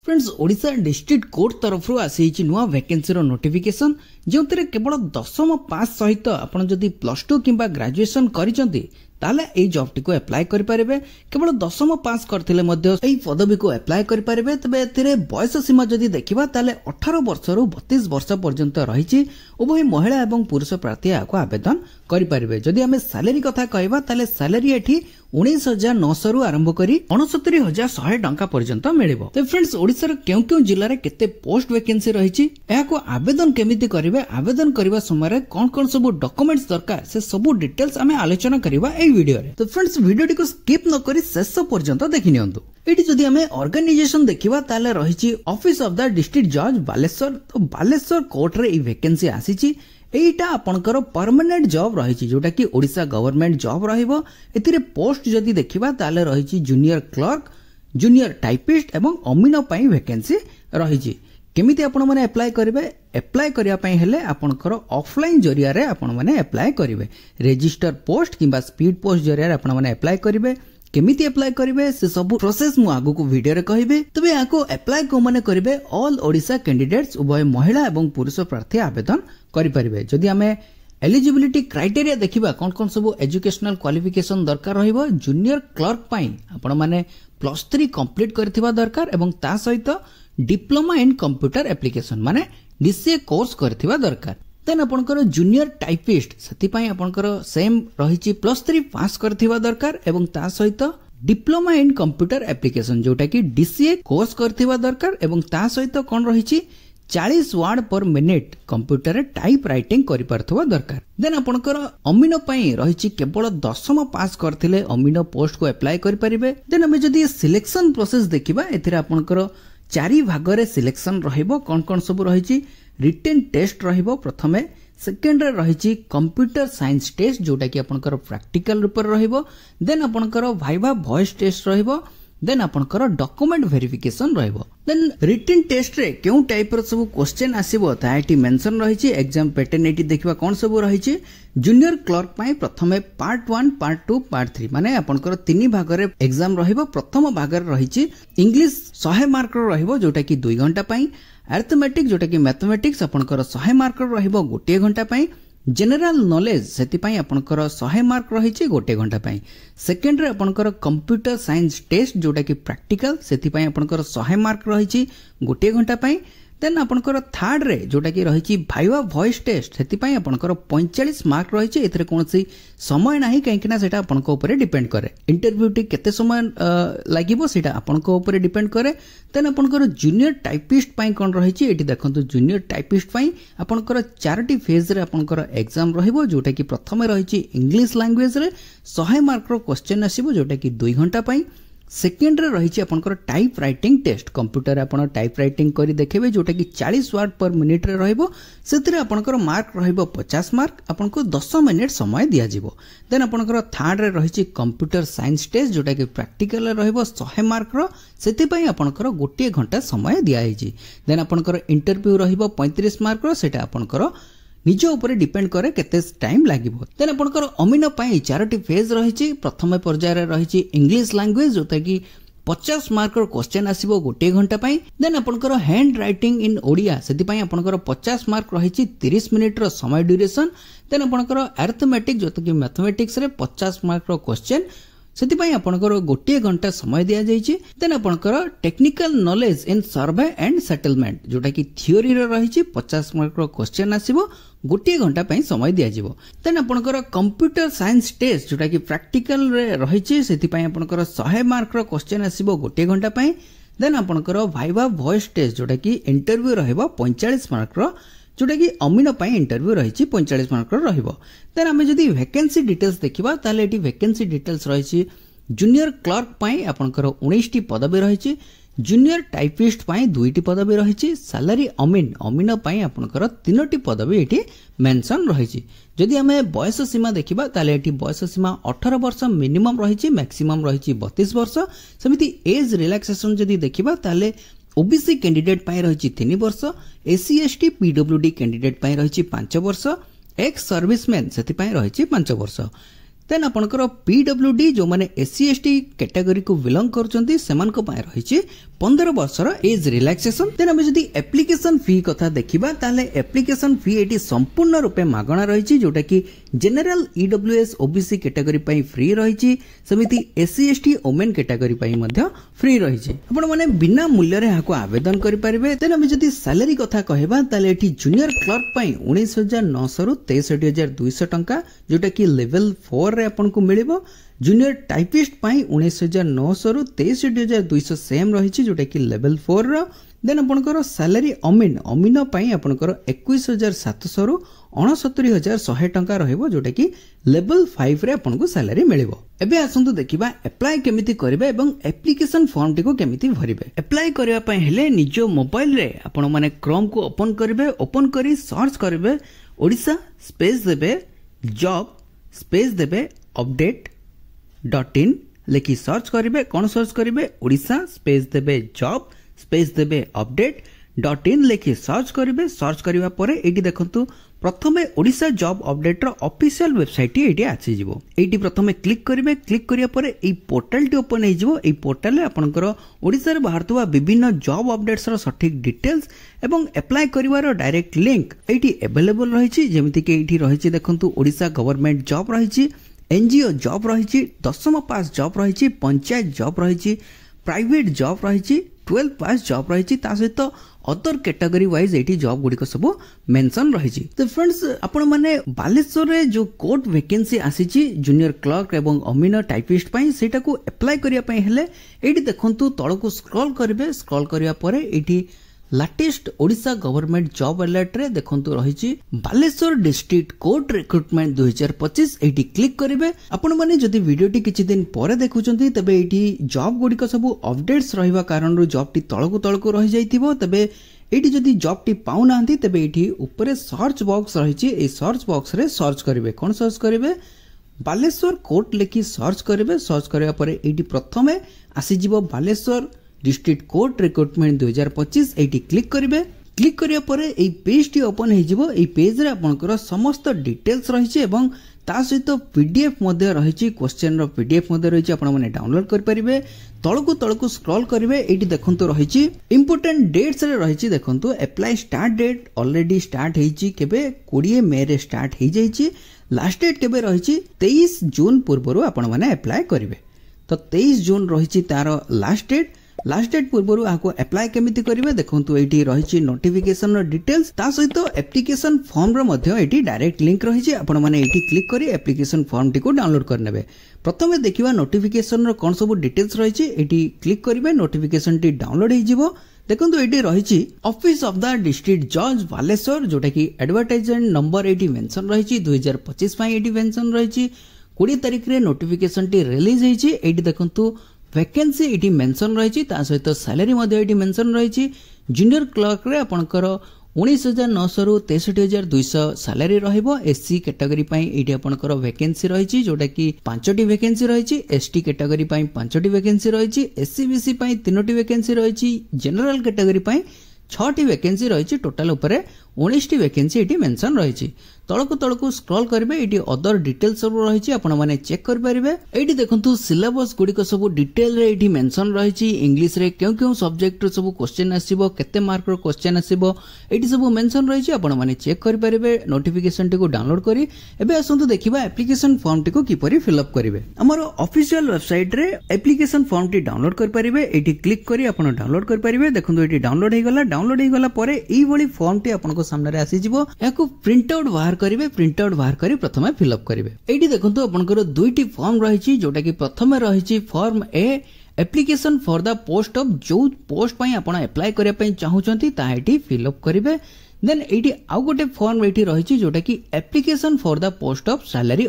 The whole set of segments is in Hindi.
फ्रेंड्स ओडिशा डिस्ट्रिक्ट कोर्ट तरफ आसी नुआ वैकेंसी नोटिफिकेशन जो केवल 10वीं पास सहित आपड़ जदि +2 कि ग्रेजुएशन करिसेंती ताले ए जॉब टी को अप्लाई करि परिबे। केवल 10वीं पास करथिले मध्ये एई पदवी को अप्लाई करि परिबे। तबे एथिरे बयस सीमा जदि देखिबा ताले 18 वर्ष रु 32 वर्ष पर्यंत रहिछि। उभय महिला एवं पुरुष प्रार्थी आको आवेदन करि परिबे। जदि हमें सैलरी कथा कहबा ताले सैलरी एठी 19,900 रु आरंभ करी 69,100 टंका पर्यंत मिलिबो। तो फ्रेंड्स ओडिसा रे केउ जिल्ला रे केते पोस्ट वैकेंसी रहिछि एहाको आवेदन केमिति करिवे, आवेदन करबा समय रे कोन सब डॉक्यूमेंट्स दरकार से सब डिटेल्स हमें आलोचना करबा ए वीडियो रे। तो फ्रेंड्स वीडियो को स्किप न करी शेष पर्यंत देखि नियंतु। एटी जदि हमें ऑर्गेनाइजेशन देखिबा ताले रहिछि ऑफिस ऑफ द डिस्ट्रिक्ट जज बालेश्वर। तो बालेश्वर कोर्ट रे ई वैकेंसी आसीछि। एटा आपनकर परमानेंट जॉब रहिछि जोटा कि ओडिशा गवर्नमेंट जॉब रहिबो। एतिरे पोस्ट जदि देखिबा ताले रहिछि जूनियर क्लर्क, जूनियर टाइपिस्ट एवं अमीनो पई वैकेंसी रहिछि। केमिति आपण माने अप्लाई करिवे? अप्लाई करिया पई हेले आपनकर ऑफलाइन जरिया रे आपण माने अप्लाई करिवे। रजिस्टर पोस्ट किबा स्पीड पोस्ट जरिया रे आपण माने अप्लाई करिवे। केमिति अप्लाई करिवे से सब प्रोसेस मु आगु को वीडियो रे कहिबे। तबे आको अप्लाई को माने करिवे ऑल ओडिशा कैंडिडेट्स उभय महिला एवं पुरुष प्रार्थी आवेदन करि परिबे। जदि हमें एलिजिबिलिटी क्राइटेरिया देखिबा कोन सब एजुकेशनल क्वालिफिकेशन दरकार रहिबो। जूनियर क्लर्क पई आपण माने +3 कंप्लीट करथिबा दरकार एवं ता सहित डिप्लोमा इन कंप्यूटर एप्लीकेशन माने डीसीए कोर्स करथिबा दरकार। देन आपनकर जूनियर टाइपिस्ट सेति पई आपनकर सेम रहिछि +3 पास करथिबा दरकार एवं ता सहित डिप्लोमा इन कंप्यूटर एप्लीकेशन जोटा कि डीसीए कोर्स करथिबा दरकार एवं ता सहित कोन रहिछि 40 वर्ड पर मिनिट कंप्यूटर रे टाइप राइटिंग करि परथवा दरकार। देन आपनकर अमीनो पई रहिछि केवल 10वीं पास करथिले अमीनो पोस्ट को अप्लाई करि परिबे। देन हम जदि सिलेक्शन प्रोसेस देखिबा एथिरे आपनकर 4 भाग रे सिलेक्शन रहिबो। कोन सब रहिछि? रिटन टेस्ट रहिबो प्रथमे, सेकेंड रे रहिछि कंप्यूटर साइंस टेस्ट जोटा कि आपनकर प्रैक्टिकल रूप रे रहिबो। देन आपनकर वाइवा वॉइस टेस्ट रहिबो। देन आपनकर डॉक्यूमेंट वेरिफिकेशन रहिबो। देन रिटन टेस्ट रे केउ टाइप रो सब क्वेश्चन आसीबो ताएटी मेंशन रहिछि। एग्जाम पैटर्न एटी देखिबा कोन सब रहिछि। जूनियर क्लर्क पई प्रथमे पार्ट 1 पार्ट 2 पार्ट 3 माने आपनकर 3 भाग रे एग्जाम रहिबो। प्रथम भाग रे रहिछि इंग्लिश 100 मार्क रो रहिबो जोटा कि 2 घंटा पई। अरिथमेटिक जोटा कि मैथमेटिक्स आपनकर 100 मार्क रो रहिबो 1 घंटा पई। जनरल नॉलेज सेति पई आपनकर 100 मार्क रहिछि 1 घंटा पई। सेकेंड रे आपनकर कंप्यूटर साइंस टेस्ट जोटा कि प्रैक्टिकल सेति पई आपनकर 100 मार्क रहिछि 1 घंटा पई। देन आपनकर थर्ड रे जोटा कि रहिछि वाइवा वॉइस टेस्ट सेति पई आपनकर 45 मार्क रहिछि। एथरे कोनसी समय नाही काहेकि ना सेटा आपनको ऊपर डिपेंड करे। इंटरव्यू टी केते समय लागिबो सेटा आपनको ऊपर डिपेंड करे। देन आपनकर जूनियर टाइपिस्ट पई कोन रहिछि एठी देखंतु। जूनियर टाइपिस्ट पई आपनकर 4टी फेज रे आपनकर एग्जाम रहिबो जोटा कि प्रथमे रहिछि इंग्लिश लैंग्वेज रे 100 मार्क रो क्वेश्चन आसीबो जोटा कि 2 घंटा पई। सेकेंड रे रहिछि आपनकर टाइप राइटिंग टेस्ट कंप्यूटर आपण टाइप राइटिंग करी देखबे जोटा कि 40 वर्ड पर मिनिट रे रहइबो। सेतिरे आपनकर मार्क रहइबो 50 मार्क। आपनको 10 मिनिट समय दिया जिवो। देन आपनकर थर्ड रे रहिछि कंप्यूटर साइंस टेस्ट जोटा कि प्रैक्टिकल रे रहइबो 100 मार्क रो। सेति पई आपनकर 1 घंटा समय दिया हिछि। देन आपनकर इंटरव्यू रहइबो 35 मार्क रो। सेटा आपनकर निज ऊपर डिपेंड करे केते टाइम लागिबो। देन आपनकर अमीनो पई 4टी फेज रहिछि। प्रथम पर्याय रे रहिछि इंग्लिश लैंग्वेज जोता कि 50 मार्क रो क्वेश्चन आसीबो 1 घंटा पई। देन आपनकर हैंड राइटिंग इन ओडिया सेति पई आपनकर 50 मार्क रहिछि 30 मिनिट रो समय ड्यूरेशन। देन आपनकर अरिथमेटिक जोता कि मैथमेटिक्स रे 50 मार्क रो क्वेश्चन सेति पई आपनकर 1 घंटा समय दिया जाइछि। देन आपनकर technical knowledge in survey and settlement जोटा कि थ्योरी रे रहिछि 50 मार्क रो क्वेश्चन आसीबो 1 घंटा पई समय दिया जिवो। देन आपनकर कंप्यूटर साइंस टेस्ट जोटा कि प्रैक्टिकल रे रहिछि सेति पई आपनकर 100 मार्क रो क्वेश्चन आसीबो 1 घंटा पई। देन आपनकर वाइवा वॉइस टेस्ट जोटा कि इंटरव्यू रहइबो 45 मार्क रो जोटा कि अमीनो पई इंटरव्यू रहिछि 45 मार्क रो रहिबो। देन हमें जदि वैकेंसी डिटेल्स देखिबा ताले एटी वैकेंसी डिटेल्स रहिछि। जूनियर क्लर्क पई आपनकर 19टी पदवी रहिछि। जूनियर टाइपिस्ट पई 2टी पदवी रहिछि। सैलरी अमीनो पई आपनकर 3टी पदवी एटी मेंशन रहिछि। जदि हमें बयस सीमा देखिबा ताले एटी बयस सीमा 18 वर्ष मिनिमम रहिछि, मैक्सिमम रहिछि 32 वर्ष। सेमिति एज रिलैक्सेशन जदि देखिबा ताले ओबीसी कैंडिडेट पाई रहिछि 3 वर्ष, एससी एसटी पीडब्ल्यूडी कैंडिडेट पाई रहिछि 5 वर्ष, एक्स सर्विसमैन सेति पाई रहिछि 5 वर्ष। देन आपनकर पीडब्ल्यूडी जो माने एससी एसटी कैटेगरी को बिलोंग करचंती सेमान को पाए रहिछि 15 वर्षर एज रिलैक्सेशन। देन हम जदि एप्लिकेशन फी कथा देखिबा ताले एप्लिकेशन फी एटी संपूर्ण रूपे मागणा रहिछि जोटा कि जनरल ईडब्ल्यूएस ओबीसी कैटेगरी पई फ्री रहिछि समिति एससी एसटी ओमेन कैटेगरी पई मध्य फ्री रहिछि। आपण माने बिना मूल्य रे हाको आवेदन करि परिबे। देन हम जदि सैलरी कथा कहबा ताले एटी जूनियर क्लर्क पई 19900 रु 63200 टंका जोटा कि लेवल 4 रे आपन को मिलिबो। जूनियर टाइपिस्ट पाई 19900 रु 63200 सेम रहिछि जोटा कि लेवल 4 रो। देन आपनकर सैलरी अमीन पाई आपनकर 21700 रु 69100 टंका रहइबो जोटा कि लेवल 5 रे आपन को सैलरी मिलिबो। एबे आसंतु देखिबा अप्लाई केमिति करिवे एवं एप्लिकेशन फॉर्म टिको केमिति भरिवे। अप्लाई करिवा पई हेले निजो मोबाइल रे आपन माने क्रोम को ओपन करिवे। ओपन करी सर्च करिवे ओडिशा स्पेस देबे जॉब स्पेस देबे update.in लेखि सर्च करिवे। कोन सर्च करिवे ओडिशा स्पेस देबे जॉब स्पेस देबे update.in लेखि सर्च करिवे। सर्च करिवा परे एटी देखंतु प्रथमे ओडिशा जॉब अपडेट रो ऑफिशियल वेबसाइट एटी आछि जिवो। एटी प्रथमे क्लिक करिवे। क्लिक करिया परे एई पोर्टल टी ओपन हे जिवो। एई पोर्टल रे आपनकर ओडिसा रे बाहरतुवा विभिन्न जॉब अपडेट्स रो सठिक डिटेल्स एवं अप्लाई करिवार डायरेक्ट लिंक एटी अवेलेबल रहिछि। जेमिति कि एटी रहिछि देखंतु ओडिशा गवर्नमेंट जॉब रहिछि, एनजीओ जॉब रहिछि, 10th पास जॉब रहिछि, पंचायत जॉब रहिछि, प्राइवेट जॉब रहिछि, 12th पास जॉब रहिछि, ता सहित अदर कैटेगरी वाइज एटी जॉब गुडी को सब मेंशन रहिछि। तो फ्रेंड्स आपण माने बालेश्वर रे जो कोर्ट वैकेंसी आसीछि जूनियर क्लर्क एवं अमीन टाइपिस्ट पई सेटा को अप्लाई करिया पई हेले एटी देखंतु तळ को स्क्रॉल करिवे। स्क्रॉल करिया परे एटी latest Odisha government job alert रे देखंतु रहिछि बालेश्वर डिस्ट्रिक्ट कोर्ट रिक्रुटमेंट 2025 एटी क्लिक करिवे। आपण माने जदि वीडियो टी किछि दिन परे देखुचंती तबे एटी जॉब गुडी को सब अपडेट्स रहिबा कारण रो जॉब टी तळको रहि जाइतिबो। तबे एटी जदि जॉब टी पाउ नांती तबे एटी ऊपर सर्च बॉक्स रहिछि। ए सर्च बॉक्स रे सर्च करिवे। कोन सर्च करिवे बालेश्वर कोर्ट लेखि सर्च करिवे। सर्च करिया परे एटी प्रथमे आसी जिवो बालेश्वर डिस्ट्रिक्ट कोर्ट रिक्रुटमेंट 2025 एटी क्लिक करिवे। क्लिक करिया परे एई पेज टी ओपन हे जिवो। एई पेज रे आपनकर समस्त डिटेल्स रहिछि एवं ता सहित पीडीएफ मध्ये रहिछि। क्वेश्चन रो पीडीएफ मध्ये रहिछि। आपण माने डाउनलोड कर परिबे। तळको स्क्रॉल करिवे। एटी देखंतु रहिछि इंपोर्टेंट डेट्स रे रहिछि। देखंतु apply start date already start हेछि केबे 20 मई रे स्टार्ट हे जाइछि। लास्ट डेट केबे रहिछि 23 जून पूर्वरु आपण माने अप्लाई करिवे। तो 23 जून रहिछि तारो लास्ट डेट। लास्ट डेट पूर्व आपको अप्लाई केमिति करिवे देखंतु एटी रहिछि नोटिफिकेशन रो डिटेल्स ता सहित एप्लिकेशन फॉर्म रो मध्ये एटी डायरेक्ट लिंक रहिछि। आपण माने एटी क्लिक करी एप्लिकेशन फॉर्म टी को डाउनलोड करनेबे। प्रथमे देखिबा नोटिफिकेशन रो कोन सब डिटेल्स रहिछि। एटी क्लिक करिवे नोटिफिकेशन टी डाउनलोड हे जिवो। देखंतु एटी रहिछि ऑफिस ऑफ द डिस्ट्रिक्ट जज बालेश्वर जोटा कि एडवर्टाइजमेंट नंबर एटी मेंशन रहिछि 2025 पई एटी मेंशन रहिछि। 20 तारिख रे नोटिफिकेशन टी रिलीज हेछि। एटी देखंतु वैकेंसी एटी मेंशन रहिछि ता सहित सैलरी मध्ये एटी मेंशन रहिछि। जूनियर क्लर्क रे आपनकर 19900 रु 63200 सैलरी रहइबो। एससी कैटेगरी पई एटी आपनकर वैकेंसी रहिछि जोटा कि 5टी वैकेंसी रहिछि। एसटी कैटेगरी पई 5टी वैकेंसी रहिछि। एससी बीसी पई 3टी वैकेंसी रहिछि। जनरल कैटेगरी पई 6टी वैकेंसी रहिछि। टोटल ऊपर 19टी वैकेंसी एटी मेंशन रहिछि। तळको स्क्रॉल करिवे। एटी अदर डिटेल्स सब रहिछि। आपण माने चेक कर परिबे। एटी देखंतु सिलेबस गुडी को सब डिटेल रे एटी मेंशन रहिछि। इंग्लिश रे क्यों सब्जेक्ट रो सब क्वेश्चन आसीबो केते मार्क रो क्वेश्चन आसीबो एटी सब मेंशन रहिछि। आपण माने चेक कर परिबे नोटिफिकेशन टी को डाउनलोड करी। एबे आसंतु देखिबा एप्लिकेशन फॉर्म टी को किपरि फिल अप करिवे। हमर ऑफिशियल वेबसाइट रे एप्लिकेशन फॉर्म टी डाउनलोड कर परिबे। एटी क्लिक करी आपण डाउनलोड कर परिबे। देखंतु एटी डाउनलोड हे गला। डाउनलोड हे गला परे एई भली फॉर्म टी आपण को सामने रे आसी जिवो। याको प्रिंट आउट बाहर करिवे। प्रिंट आउट बाहर करी प्रथमे फिल अप करिवे। एटी देखंतु आपनकर दुईटी फॉर्म रहिछि जोटा कि प्रथमे रहिछि form a application for the post of जो पोस्ट पई आपण अप्लाई करिया पई चाहुचंती ता एटी फिल अप करिवे। देन एटी आउ गोटे फॉर्म एटी रहिछि जोटा कि application for the post of salary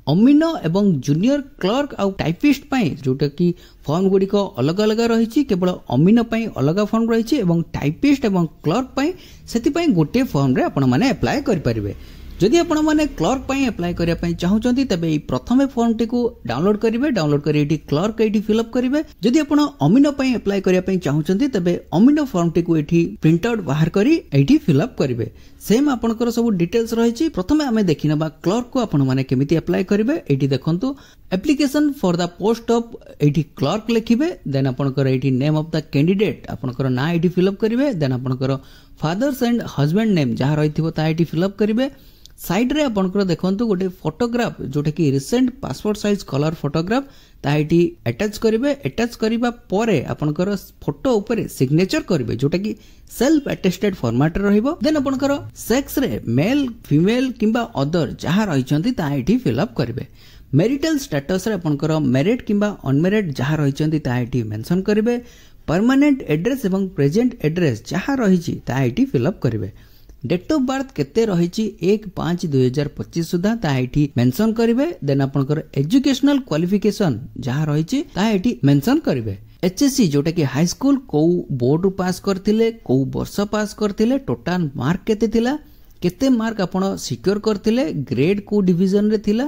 अमीन एवं जूनियर क्लर्क आउ टाइपिस्ट पई जोटा कि फॉर्म गुडी को अलग अलग रहिछि। केवल अमीन पई अलग फॉर्म रहिछि एवं टाइपिस्ट एवं क्लर्क पई सेति पई गोटे फॉर्म रे आपण माने अप्लाई करि परिबे। जदि आपण माने क्लर्क पई अप्लाई करिया पई चाहुचंती तबे ई प्रथमे फॉर्म टी को डाउनलोड करिवे डाउनलोड करी एटी क्लर्क एटी फिल अप करिवे जदि आपण अमीनो पई अप्लाई करिया पई चाहुचंती तबे अमीनो फॉर्म टी को एटी प्रिंट आउट बाहर करी एटी फिल अप करिवे सेम आपनकर सब डिटेल्स रहिछि प्रथमे आमे देखिनबा क्लर्क को आपण माने केमिति अप्लाई करिवे एटी देखंतु application for the post of एटी क्लर्क लिखिबे देन आपनकर एटी नेम ऑफ द कैंडिडेट आपनकर ना एटी फिल अप करिवे देन आपनकर फादर्स एंड हस्बैंड नेम जहा रहिथिबो ता एटी फिल अप करिवे साइड रे आपनकर देखंतु गोटे फोटोग्राफ जोटा कि recent passport size colour photograph ताइटी अटैच करिवे अटैच करिबा परे आपनकर फोटो ऊपर सिग्नेचर करिवे जोटा कि सेल्फ अटेस्टेड फॉर्मेट रहिबो देन आपनकर सेक्स रे मेल फीमेल किंबा अदर जहा रहिचंती ताइटी फिल अप करिवे मैरिटल स्टेटस रे आपनकर मैरिड किंबा अनमैरिड जहा रहिचंती ताइटी मेंशन करिवे परमानेंट एड्रेस एवं प्रेजेंट एड्रेस जहा रहिछि ताइटी फिल अप करिवे डेट ऑफ बर्थ केते रहिछि 1/5/2025 सुधा ताइटी मेंशन करिवे देन आपनकर एजुकेशनल क्वालिफिकेशन जहा रहिछि ताइटी मेंशन करिवे एचएससी जोटा कि हाई स्कूल को बोर्ड पास करथिले को वर्ष पास करथिले टोटल मार्क केते थिला केते मार्क आपण सिक्योर करथिले ग्रेड को डिवीजन रे थिला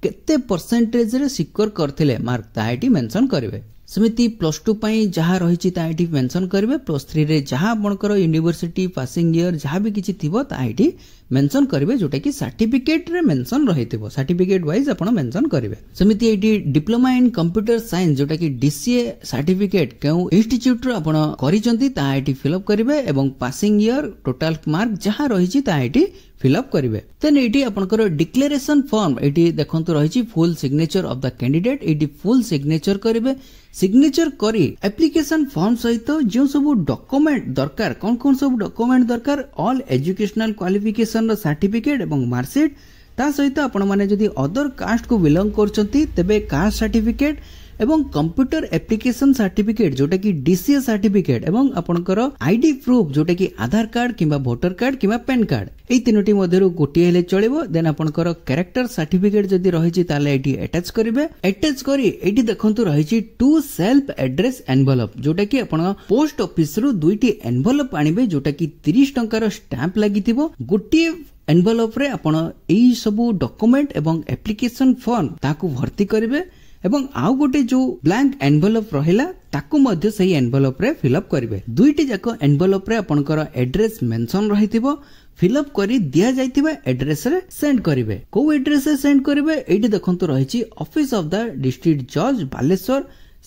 केते परसेंटेज रे सिक्योर करथिले मार्क ताइटी मेंशन करिवे समिति प्लस 2 पई जहा रहिछि ताइटी मेंशन करिवे प्लस 3 रे जहा आपनकर यूनिवर्सिटी पासिंग ईयर जहा भी किछि थिबो ताइटी मेंशन करिवे जोटा कि सर्टिफिकेट रे मेंशन रहिथिबो सर्टिफिकेट वाइज आपण मेंशन करिवे समिति eighty diploma in computer science जोटा कि डीसीए सर्टिफिकेट केउ इंस्टीट्यूट रो आपण करिसंती ताइटी फिल अप करिवे एवं पासिंग ईयर टोटल मार्क जहा रहिछि ताइटी फिल अप करिवे देन एटी आपनकर डिक्लेरेशन फॉर्म एटी देखंतु रहिछि full signature of the candidate एटी फुल सिग्नेचर करिवे सिग्नेचर करी एप्लीकेशन फॉर्म सहित जो सब डॉक्यूमेंट दरकार कौन सब डॉक्यूमेंट दरकार ऑल एजुकेशनल क्वालिफिकेशन सर्टिफिकेट एवं मार्कशीट ता सहित आपण माने जदी अदर कास्ट को बिलोंग करचंती तबे कास्ट सर्टिफिकेट एवं कंप्यूटर एप्लीकेशन सर्टिफिकेट जोटा कि डीसीए सर्टिफिकेट एवं आपनकर आईडी प्रूफ जोटा कि आधार कार्ड किंबा वोटर कार्ड किंबा पैन कार्ड एई तीनोटी मध्यरु गोटी हेले चलिबो देन आपनकर कैरेक्टर सर्टिफिकेट जदी रहिछि ताले एटी अटैच करिवे अटैच करी एटी देखंतु रहिछि टू सेल्फ एड्रेस एनवेलप जोटा कि आपण पोस्ट ऑफिस रु दुईटी एनवेलप आनिबे जोटा कि 30 टंकार स्टैंप लागिथिबो गोटी एनवेलप रे आपण एई सब डॉक्यूमेंट एवं एप्लीकेशन फॉर्म ताकू भर्ती करिवे एवं आउ गोटे जो ब्लैंक एनवेलप रहिला ताकू मध्य सही एनवेलप रे फिलअप करिवे दुईटी जाको एनवेलप रे आपनकर एड्रेस मेंशन रहिथिबो फिलअप करी दिया जाइथिबा एड्रेस रे सेंड करिवे को एड्रेस रे सेंड करिवे एठी देखंतु रहिछि ऑफिस ऑफ द डिस्ट्रिक्ट जज बालेश्वर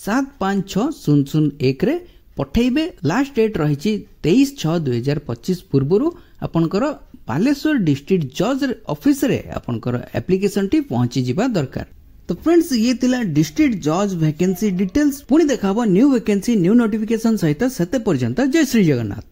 756001 रे पठेइबे लास्ट डेट रहिछि 23/6/2025 पूर्वरु आपनकर बालेश्वर डिस्ट्रिक्ट जज ऑफिस रे आपनकर एप्लीकेशन टी पहुंची जिबा दरकार तो फ्रेंड्स ये थिला डिस्ट्रिक्ट जज वैकेंसी डिटेल्स पुणी देखाबो न्यू वैकेंसी न्यू नोटिफिकेशन सहित सेते पर्यंत जय श्री जगन्नाथ।